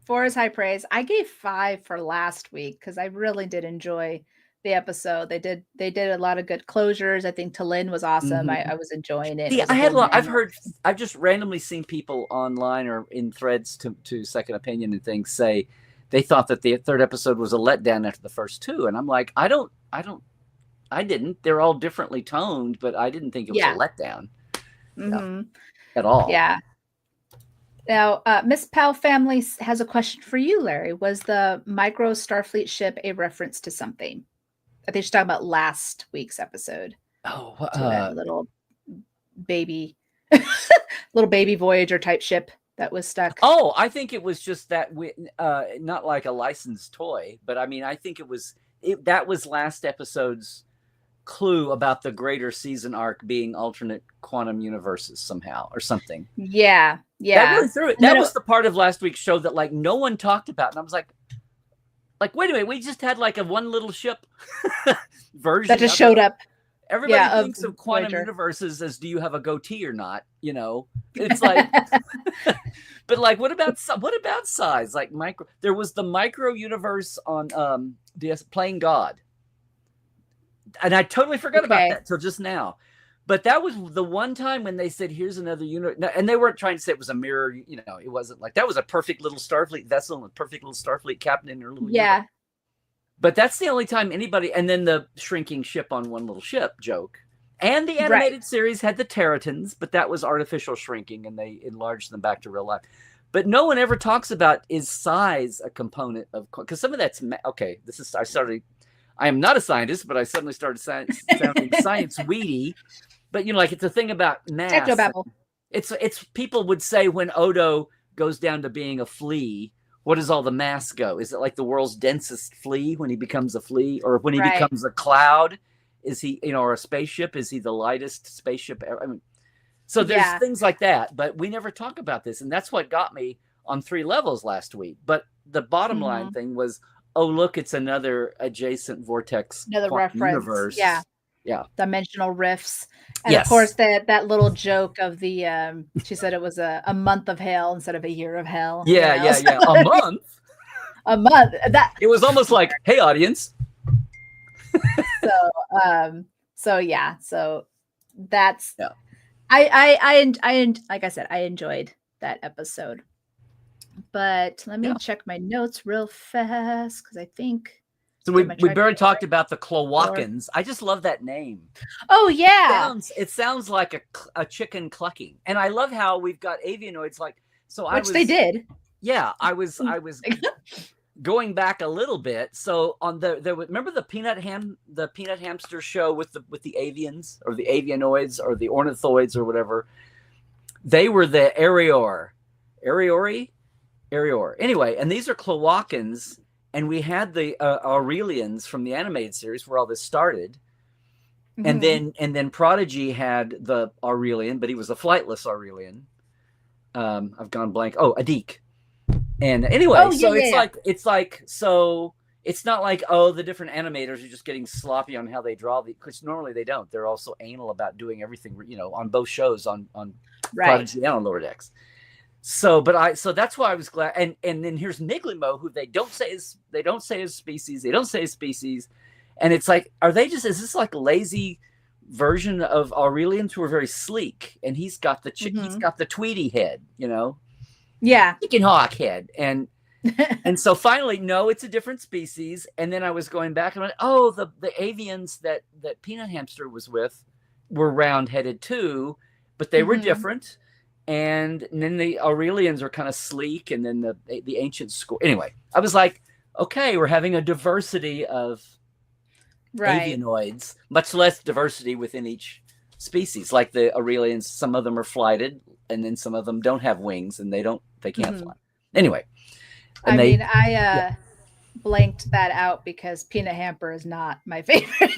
4 is high praise. I gave 5 for last week because I really did enjoy the episode. They did a lot of good closures. I think Talin was awesome. I was enjoying it. I've just randomly seen people online or in threads to Second Opinion and things say they thought that the third episode was a letdown after the first two. And I'm like, I didn't. They're all differently toned, but I didn't think it was a letdown at all. Yeah. Now, Miss Powell family has a question for you, Larry. Was the micro Starfleet ship a reference to something? I think she's talking about last week's episode. Oh, to that little baby Voyager type ship that was stuck. Oh, I think it was just that not like a licensed toy, but I mean, I think that was last episode's clue about the greater season arc being alternate quantum universes somehow or something. Yeah. That really threw it. That was the part of last week's show that like no one talked about. And I was like, wait a minute, we just had like a one little ship version that just showed up. Everybody thinks of quantum universes as, do you have a goatee or not? You know, it's like, but like, what about size? Like there was the micro universe on Playing God. And I totally forgot about that till just now. But that was the one time when they said, here's another unit. And they weren't trying to say it was a mirror. You know, it wasn't like that was a perfect little Starfleet vessel and a perfect little Starfleet captain in her little universe. But that's the only time anybody, and then the shrinking ship on one little ship joke. And the animated series had the Terratons, but that was artificial shrinking and they enlarged them back to real life. But no one ever talks about, is size a component of, because some of that's, okay, I am not a scientist, but I suddenly started sounding science weedy. But, you know, like it's a thing about mass. Technobabble. It's people would say when Odo goes down to being a flea, what does all the mass go? Is it like the world's densest flea when he becomes a flea? Or when he becomes a cloud? Is he, you know, or a spaceship? Is he the lightest spaceship ever? I mean, so there's things like that, but we never talk about this. And that's what got me on 3 levels last week. But the bottom line thing was, oh, look, it's another adjacent vortex. Another reference. Universe. Yeah. Dimensional rifts. And of course that little joke of the she said it was a month of hell instead of a year of hell. Yeah. A month. A month. That it was almost like, hey, audience. So that's I like I said, I enjoyed that episode. But let me check my notes real fast because I think. So we barely talked about the Cloakans. I just love that name. Oh yeah, it sounds like a chicken clucking, and I love how we've got avianoids like. So they did. Yeah, I was going back a little bit. So on remember the peanut hamster show with the avians or the avianoids or the ornithoids or whatever. They were the Ariori. Anyway, and these are Cloakans. And we had the Aurelians from the animated series where all this started. And then Prodigy had the Aurelian, but he was a flightless Aurelian. I've gone blank. Oh, Adik. And anyway, so it's not like, oh, the different animators are just getting sloppy on how they draw because normally they don't. They're also anal about doing everything, you know, on both shows on Prodigy and on Lower Decks. So that's why I was glad. And then here's Migleemo, who they don't say his species. And it's like, is this like a lazy version of Aurelians who are very sleek? And he's got the Tweety head, you know? Yeah. Chicken hawk head. And so finally, no, it's a different species. And then I was going back and I went, oh, the avians that Peanut Hamster was with were round headed too, but they were different. And then the Aurelians are kind of sleek, and then the ancient school. Anyway, I was like, okay, we're having a diversity of avianoids, much less diversity within each species. Like the Aurelians, some of them are flighted, and then some of them don't have wings, and they can't fly. Anyway, I blanked that out because Peanut Hamper is not my favorite.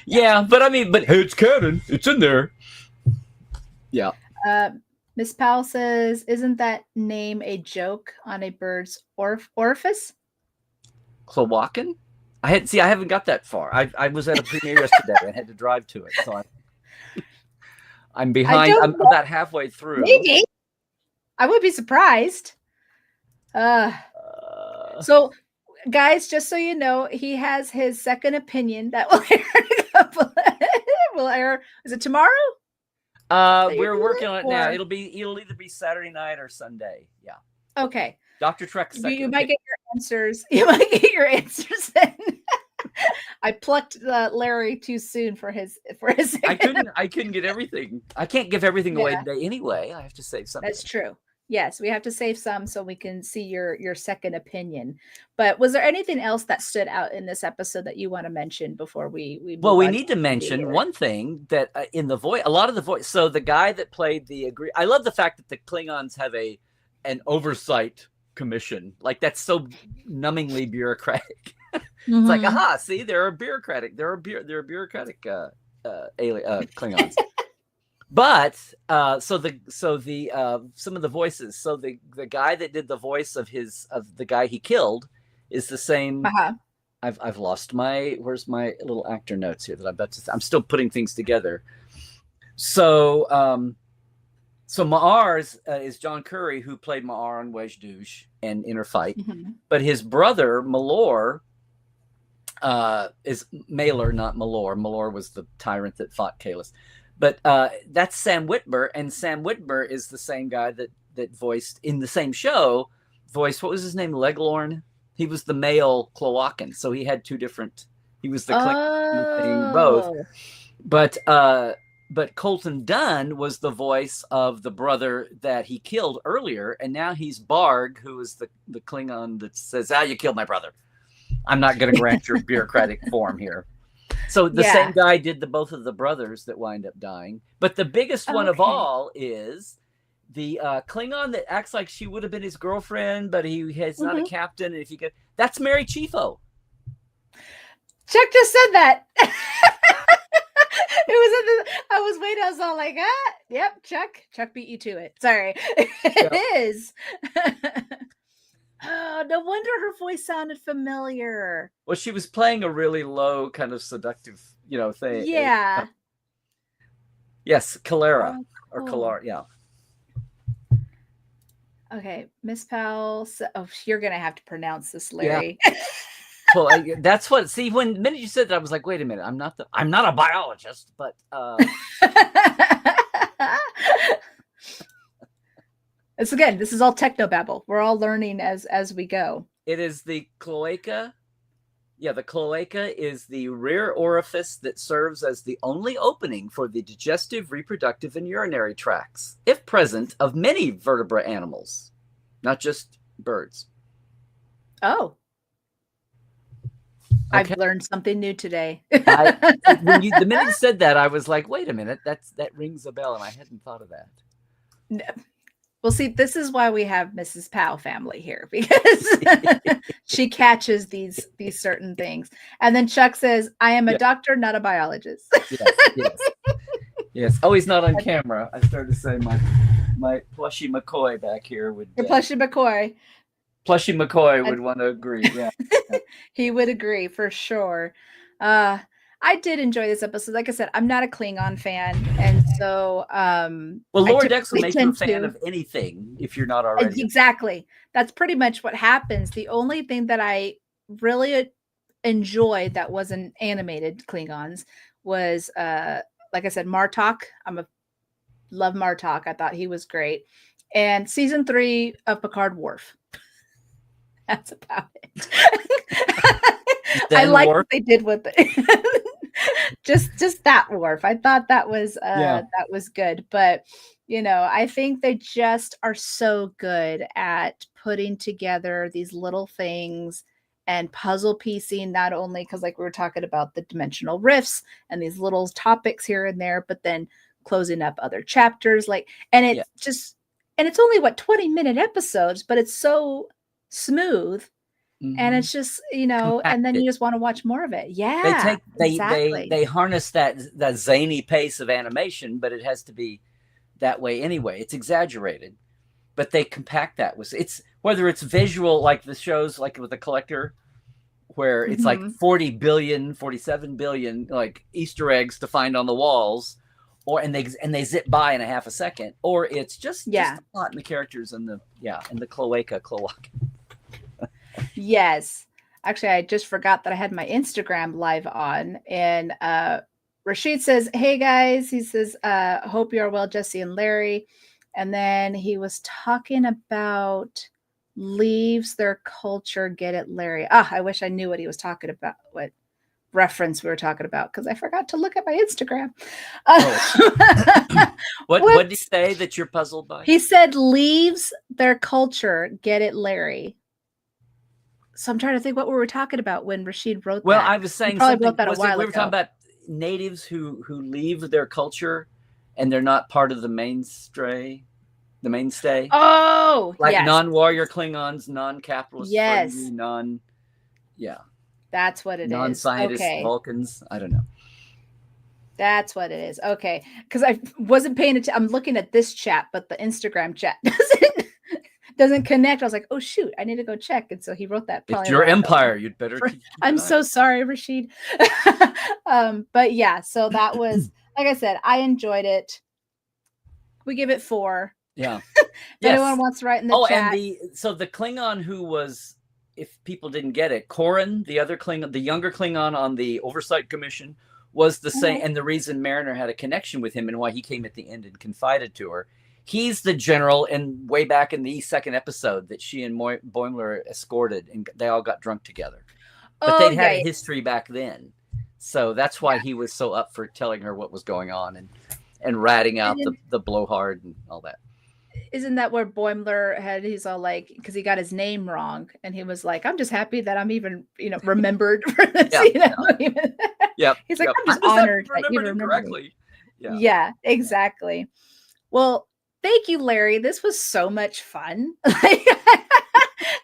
Yeah, but hey, it's canon. It's in there. Yeah. Miss Powell says, isn't that name a joke on a bird's orifice? Cloacan? I haven't got that far. I was at a premiere yesterday and had to drive to it. So I'm behind. I'm about halfway through. Maybe. I would be surprised. So guys, just so you know, he has his second opinion that will air. Is it tomorrow? We're working on it now. It'll either be Saturday night or Sunday. Yeah. Okay. Dr. Trek's second. You might get your answers. You might get your answers then. I plucked Larry too soon for his. I couldn't get everything. I can't give everything away today anyway. I have to save something. That's true. Yes, we have to save some so we can see your second opinion. But was there anything else that stood out in this episode that you want to mention before we move Well, we on need to mention one thing that in the voice, a lot of the voice. So the guy that played I love the fact that the Klingons have an oversight commission. Like that's so numbingly bureaucratic. It's like, aha, see, they're bureaucratic. They're bureaucratic Klingons. But so the some of the voices. So the guy that did the voice of the guy he killed is the same. I've lost where's my little actor notes here that I'm still putting things together. So so Ma'ar is John Curry, who played Ma'ar on Wej Douche and Inner Fight, but his brother Malor is Malor, not Malor. Malor was the tyrant that fought Kahless. But that's Sam Witwer, and Sam Witwer is the same guy that voiced in the same show. What was his name? Leglorn. He was the male Cloacan, so he had two different. He was the Klingon thing both. But Colton Dunn was the voice of the brother that he killed earlier, and now he's Barg, who is the Klingon that says, you killed my brother. I'm not going to grant your bureaucratic form here. So the same guy did both of the brothers that wind up dying. But the biggest one of all is the Klingon that acts like she would have been his girlfriend, but he's not a captain. And that's Mary Chieffo. Chuck just said that. I was waiting. I was all like, yep, Chuck beat you to it. Sorry. It is. Oh, no wonder her voice sounded familiar. Well, she was playing a really low, kind of seductive, thing. Yeah. Yes, Kalara or Kalar. Yeah. Okay, Miss Powell. You're gonna have to pronounce this, Larry. Yeah. Well, that's what. See, the minute you said that, I was like, wait a minute, I'm not a biologist, but. This is all technobabble. We're all learning as we go. It is the cloaca. Yeah, the cloaca is the rear orifice that serves as the only opening for the digestive, reproductive, and urinary tracts, if present, of many vertebrate animals, not just birds. Oh. Okay. I've learned something new today. The minute you said that, I was like, wait a minute, that rings a bell, and I hadn't thought of that. No. Well, see, this is why we have Mrs. Powell family here, because she catches these certain things. And then Chuck says, I am a doctor, not a biologist. Yes. Oh, he's not on camera. I started to say my Plushy McCoy back here would. Plushy McCoy. Plushy McCoy would want to agree. Yeah. He would agree for sure. I did enjoy this episode. Like I said, I'm not a Klingon fan, and so well, Lower Decks will make you a fan of anything if you're not already. Exactly. That's pretty much what happens. The only thing that I really enjoyed that wasn't animated Klingons was like I said, Martok. Love Martok. I thought he was great. And season 3 of Picard Worf. That's about it. I like what they did with it. just that Worf. I thought that was good. But I think they just are so good at putting together these little things and puzzle piecing, not only because like we were talking about the dimensional rifts and these little topics here and there, but then closing up other chapters. And it's only 20-minute episodes, but it's so smooth. And it's just, and then you just want to watch more of it. Yeah. They harness that zany pace of animation, but it has to be that way anyway. It's exaggerated, but they compact that with whether it's visual, like the shows like with the Collector, where it's like 40 billion, 47 billion like Easter eggs to find on the walls, and they zip by in a half a second, or it's just the plot and the characters and the cloaca. Yes. Actually, I just forgot that I had my Instagram live on, and Rashid says, hey guys, he says, hope you are well, Jesse and Larry. And then he was talking about leaves their culture. Get it, Larry? Ah, I wish I knew what he was talking about. What reference we were talking about, because I forgot to look at my Instagram. What did you say that you're puzzled by? He said leaves their culture. Get it, Larry? So I'm trying to think what we were talking about when Rashid wrote that. Well, I was saying probably something. wrote that a while We were talking about natives who leave their culture and they're not part of the mainstay. Oh, like yes. non-warrior Klingons, non-capitalist, yes, friendly, that's what it is. Non-scientist Vulcans. I don't know. That's what it is. Okay, because I wasn't paying attention. I'm looking at this chat, but the Instagram chat doesn't connect. I was like, oh shoot, I need to go check. And so he wrote that. It's your empire. You'd better. I'm so sorry, Rashid. But yeah, so that was, like I said, I enjoyed it. We give it 4. Yeah. If anyone wants to write in the chat. And the Klingon who was, if people didn't get it, Korin, the other Klingon, the younger Klingon on the Oversight Commission, was the same. And the reason Mariner had a connection with him and why he came at the end and confided to her, he's the general, and way back in the second episode that she and Boimler escorted, and they all got drunk together. But they'd had a history back then. So that's why he was so up for telling her what was going on and ratting out the blowhard and all that. Isn't that where Boimler he's all like, because he got his name wrong, and he was like, I'm just happy that I'm even, remembered for this. He's like, I'm just honored that you remember correctly. Yeah, exactly. Well, thank you, Larry. This was so much fun.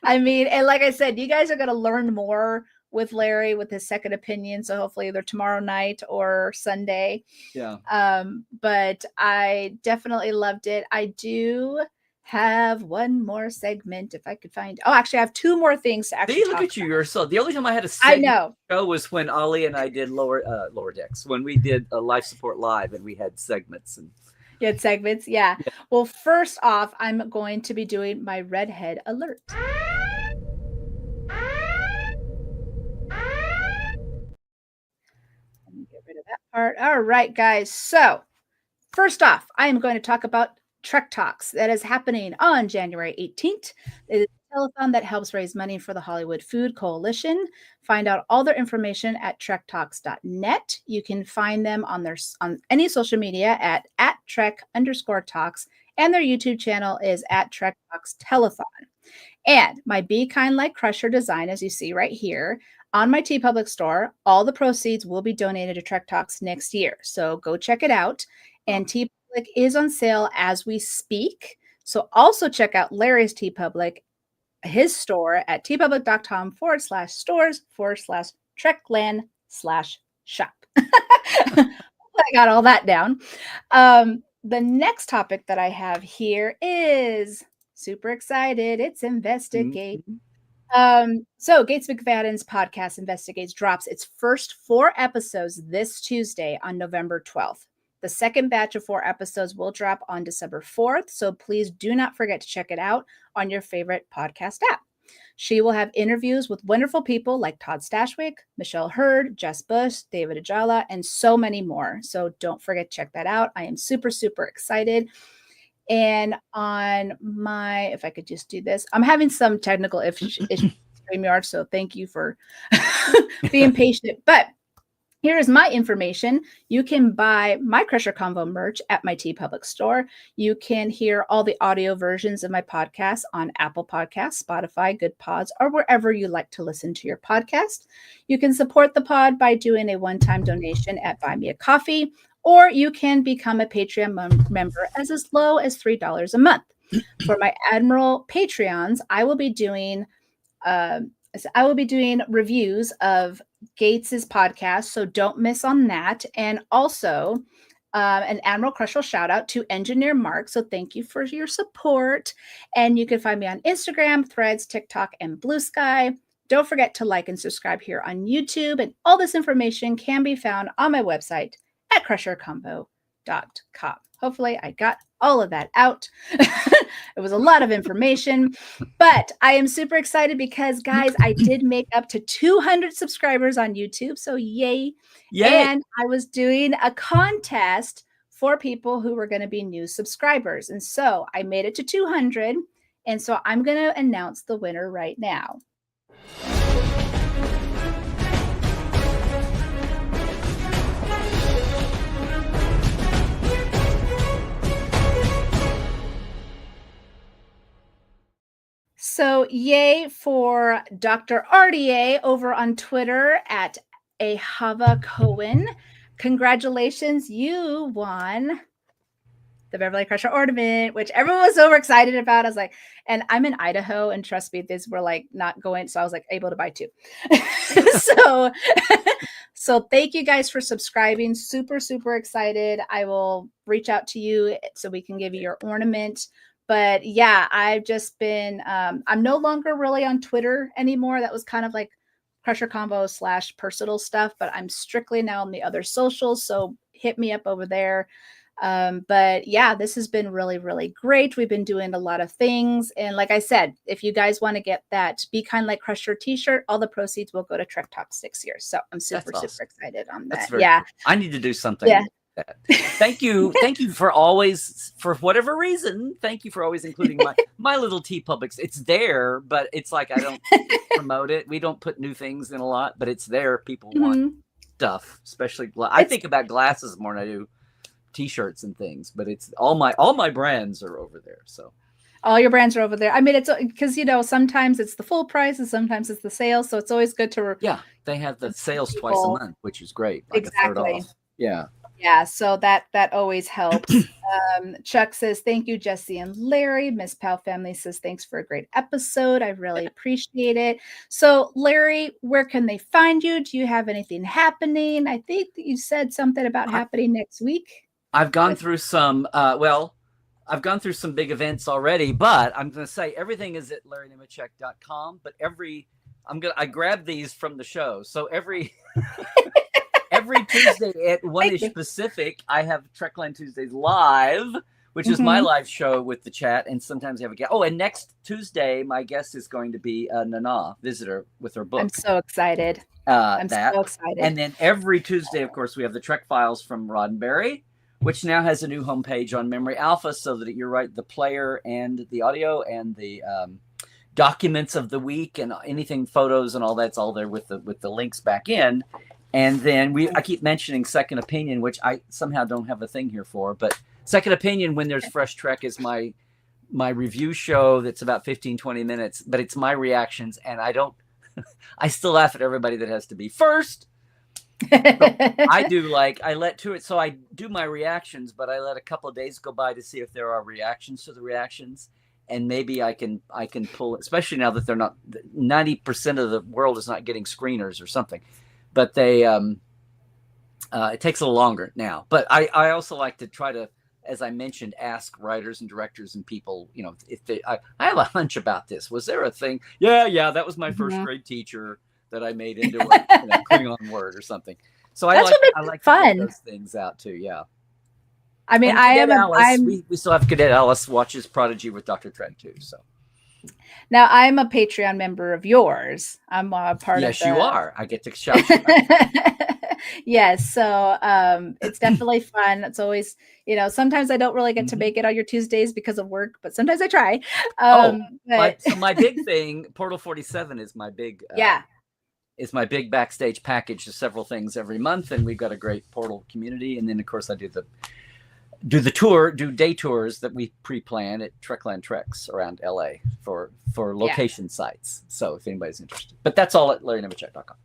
I mean, and like I said, you guys are going to learn more with Larry with his second opinion. So hopefully either tomorrow night or Sunday. Yeah. But I definitely loved it. I do have one more segment if I could find. Oh, actually, I have 2 more things to actually. Look at you. You're so. The only time I had a segment show was when Ollie and I did lower decks, when we did a life support live and we had segments and. You had segments, yeah. Well, first off, I'm going to be doing my redhead alert. Let me get rid of that part. All right, guys. So, first off, I am going to talk about Trek Talks that is happening on January 18th. It is a telethon that helps raise money for the Hollywood Food Coalition. Find out all their information at trektalks.net. You can find them on any social media at @Trek_talks, and their YouTube channel is @Trek Talks Telethon. And my Be Kind Like Crusher design, as you see right here, on my TeePublic store, all the proceeds will be donated to Trek Talks next year. So go check it out. And TeePublic is on sale as we speak. So also check out Larry's TeePublic, his store at teepublic.com/stores/Trekland/shop. I got all that down. The next topic that I have here is super excited. It's Investigate. So Gates McFadden's podcast Investigates drops its first 4 episodes this Tuesday on November 12th. The second batch of 4 episodes will drop on December 4th, so please do not forget to check it out on your favorite podcast app. She will have interviews with wonderful people like Todd Stashwick, Michelle Hurd, Jess Bush, David Ajala, and so many more. So don't forget to check that out. I am super, super excited. And on my, if I could just do this, I'm having some technical issues with StreamYard, so thank you for being patient. But here is my information. You can buy my Crusher Convo merch at my TeePublic store. You can hear all the audio versions of my podcasts on Apple Podcasts, Spotify, Good Pods, or wherever you like to listen to your podcast. You can support the pod by doing a one-time donation at Buy Me a Coffee, or you can become a Patreon member as low as $3 a month. For my Admiral Patreons, I will be doing reviews of Gates's podcast, so don't miss on that. And also an Admiral Crusher shout out to Engineer Mark. So thank you for your support. And you can find me on Instagram, Threads, TikTok, and Blue Sky. Don't forget to like and subscribe here on YouTube. And all this information can be found on my website at crushercombo.com. Hopefully I got all of that out. It was a lot of information, but I am super excited because, guys, I did make up to 200 subscribers on YouTube. So yay. And I was doing a contest for people who were going to be new subscribers. And so I made it to 200. And so I'm going to announce the winner right now. So yay for Dr. RDA over on Twitter at Ahava Cohen. Congratulations, you won the Beverly Crusher ornament, which everyone was so excited about. I was like, and I'm in Idaho, and trust me, these were like not going, so I was like able to buy 2. So thank you guys for subscribing. Super, super excited. I will reach out to you so we can give you your ornament. But yeah, I've just been, I'm no longer really on Twitter anymore. That was kind of like Crusher Combo / personal stuff, but I'm strictly now on the other socials. So hit me up over there. But yeah, this has been really, really great. We've been doing a lot of things. And like I said, if you guys want to get that Be Kind Like Crusher t-shirt, all the proceeds will go to Trek Talk 6 years. So I'm super, super excited on that. Cool. I need to do something. Yeah. Thank you for always, for whatever reason, thank you for always including my little TeePublic. It's there, but it's like I don't promote it. We don't put new things in a lot, but it's there. People want stuff, especially I think about glasses more than I do t-shirts and things, but it's all my brands are over there. So all your brands are over there. I mean, it's because sometimes it's the full price and sometimes it's the sale, so it's always good to they have the sales twice a month, which is great. Like exactly. A third off. Yeah, so that always helps. Chuck says, thank you, Jesse and Larry. Miss Pal Family says, thanks for a great episode. I really appreciate it. So, Larry, where can they find you? Do you have anything happening? I think that you said something about happening next week. I've gone through some, I've gone through some big events already, but I'm going to say everything is at LarryNemecek.com, but I grabbed these from the show. So every Tuesday at 1-ish Pacific, I have Trekland Tuesdays live, which is my live show with the chat. And sometimes I have a guest. Oh, and next Tuesday, my guest is going to be Nana, visitor with her book. I'm so excited. So excited. And then every Tuesday, of course, we have the Trek Files from Roddenberry, which now has a new homepage on Memory Alpha, so that you're right, the player and the audio and the documents of the week and anything, photos and all that's all there with the links back in. And then I keep mentioning Second Opinion, which I somehow don't have a thing here for, but Second Opinion, when there's fresh Trek, is my review show that's about 15-20 minutes, but it's my reactions, and I still laugh at everybody that has to be first. I do my reactions, but I let a couple of days go by to see if there are reactions to the reactions, and maybe I can pull, especially now that they're not 90% of the world is not getting screeners or something, but they it takes a little longer now. But I also like to try to, as I mentioned, ask writers and directors and people, if I have a hunch about this. Was there a thing? Yeah, that was my first grade teacher that I made into a Klingon word or something. So I like to put those things out too. Yeah. I mean, we still have Cadet Alice watches Prodigy with Dr. Trent too. So now I'm a Patreon member of yours. I'm a part of. Yes, you are. I get to shout you out. Yes. So it's definitely fun. It's always, sometimes I don't really get to make it on your Tuesdays because of work, but sometimes I try. My big thing, Portal 47 is my big, is my big backstage package of several things every month. And we've got a great Portal community. And then of course I do day tours that we pre-plan at Trekland Treks around LA for location sites. So if anybody's interested, but that's all at LarryNemecek.com.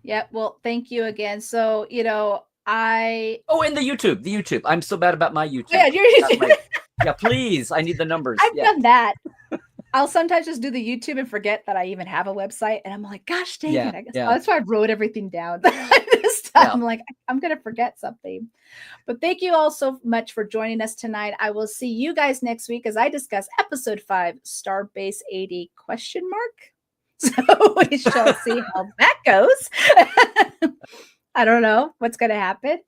Yeah. Well, thank you again. So, and the YouTube. I'm so bad about my YouTube. Yeah, your YouTube. Yeah, please. I need the numbers. I've done that. I'll sometimes just do the YouTube and forget that I even have a website. And I'm like, gosh, dang it. I guess that's why I wrote everything down this time. I'm like, I'm going to forget something. But thank you all so much for joining us tonight. I will see you guys next week as I discuss episode 5, Starbase 80 ? So we shall see how that goes. I don't know what's going to happen.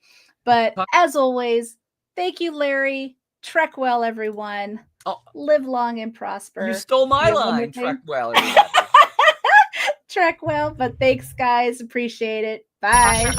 But as always, thank you, Larry. Trek well, everyone. Live long and prosper. You stole my line. Trek well, everybody. Trek well, but thanks, guys. Appreciate it. Bye.